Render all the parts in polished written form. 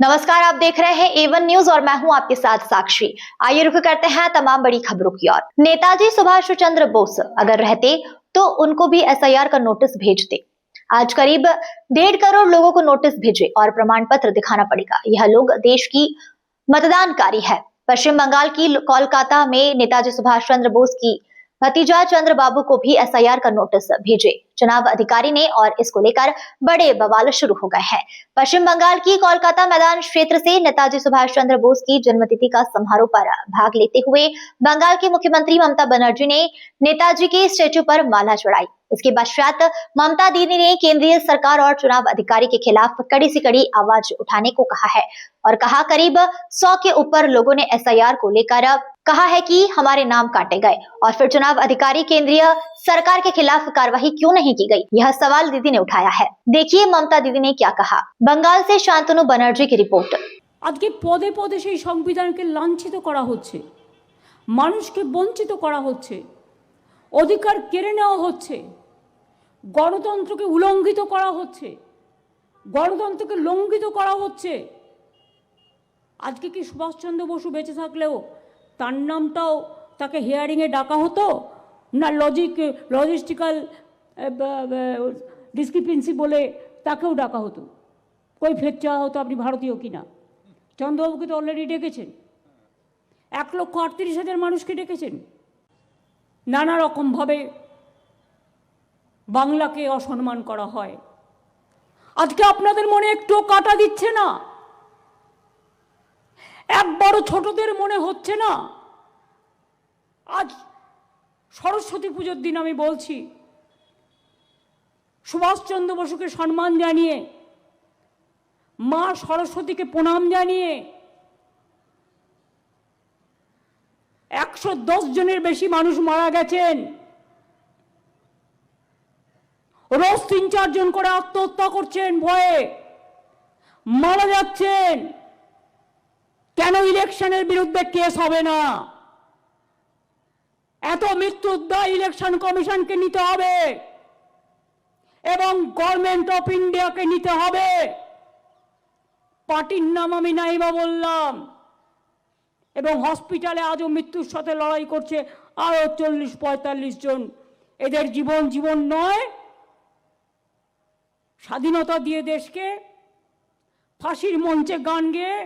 नमस्कार, आप देख रहे हैं A1 न्यूज और मैं हूं आपके साथ साक्षी। आइए रुख करते हैं तमाम बड़ी खबरों की ओर। नेताजी सुभाष चंद्र बोस अगर रहते तो उनको भी SIR का नोटिस भेजते। आज करीब 1.5 करोड़ लोगों को नोटिस भेजे और प्रमाण पत्र दिखाना पड़ेगा। यह लोग देश की मतदानकारी है। पश्चिम बंगाल की कोलकाता में नेताजी सुभाष चंद्र बोस की भतीजा चंद्र बाबू को भी SIR का नोटिस भेजे चुनाव अधिकारी ने और इसको लेकर बड़े बवाल शुरू हो गए हैं। पश्चिम बंगाल की कोलकाता मैदान क्षेत्र से नेताजी सुभाष चंद्र बोस की जन्मतिथि का समारोह पर भाग लेते हुए बंगाल की मुख्यमंत्री ममता बनर्जी ने नेताजी के स्टेचू पर माला चढ़ाई। इसके पश्चात ममता दीदी ने केंद्रीय सरकार और चुनाव अधिकारी के खिलाफ कड़ी से कड़ी आवाज उठाने को कहा है और कहा करीब 100 के ऊपर लोगों ने SIR को लेकर कहा है कि हमारे नाम काटे गए और फिर चुनाव अधिकारी केंद्रीय सरकार के खिलाफ कार्रवाई क्यों नहीं की गई, यह सवाल दीदी ने उठाया है। देखिए ममता दीदी ने क्या कहा। बंगाल से शांतनु बनर्जी की रिपोर्ट। आज के पदे पदे সেই সংবিধানকে লাঞ্ছিত করা হচ্ছে, মানুষকে বঞ্চিত করা হচ্ছে, অধিকার কেড়ে নেওয়া হচ্ছে, গণতন্ত্রকে উলঙ্ঘিত করা হচ্ছে, গণতন্ত্রকে লঙ্ঘিত করা হচ্ছে। আজকে কি সুভাষচন্দ্র বসু বেঁচে থাকলেও তার নামটাও তাকে হিয়ারিংয়ে ডাকা হতো না? লজিস্টিক্যাল ডিসক্রিপেন্সি বলে তাকেও ডাকা হতো, কৈফিয়ত চাওয়া হতো আপনি ভারতীয় কিনা। চন্দ্রবাবুকে তো অলরেডি ডেকেছেন, 1,38,000 মানুষকে ডেকেছেন। নানা রকমভাবে বাংলাকে অসম্মান করা হয়। আজকে আপনাদের মনে একটু কাটা দিচ্ছে না? একবারও ছোটদের মনে হচ্ছে না? আজ সরস্বতী পুজোর দিন আমি বলছি, সুভাষচন্দ্র বসুকে সম্মান জানিয়ে, মা সরস্বতীকে প্রণাম জানিয়ে 110 জনের বেশি মানুষ মারা গেছেন। রোজ 3-4 জন করে আত্মহত্যা করছেন, ভয়ে মারা যাচ্ছেন। কেন ইলেকশনের বিরুদ্ধে কেস হবে না? এত মৃত্যুর দায় ইলেকশন কমিশনকে নিতে হবে এবং গভর্নমেন্ট অফ ইন্ডিয়াকে নিতে হবে। পার্টির নাম আমি নাইবা বললাম এবং হসপিটালে আজও মৃত্যুর সাথে লড়াই করছে আরো 40-45 জন। এদের জীবন নয়। স্বাধীনতা দিয়ে দেশকে ফাঁসির মঞ্চে গান গেয়ে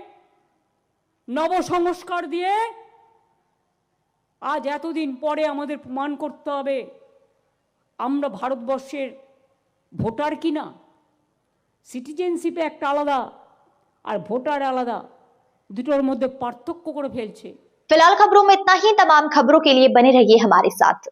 নবসংস্কার দিয়ে আজ এতদিন পরে আমাদের প্রমাণ করতে হবে আমরা ভারতবর্ষের ভোটার কিনা। সিটিজেনশিপে একটা আলাদা और वोटर आलादा, दुटोर मध्य पार्थक्य करे फेलछे। फिलहाल खबरों में इतना ही। तमाम खबरों के लिए बने रहिए हमारे साथ।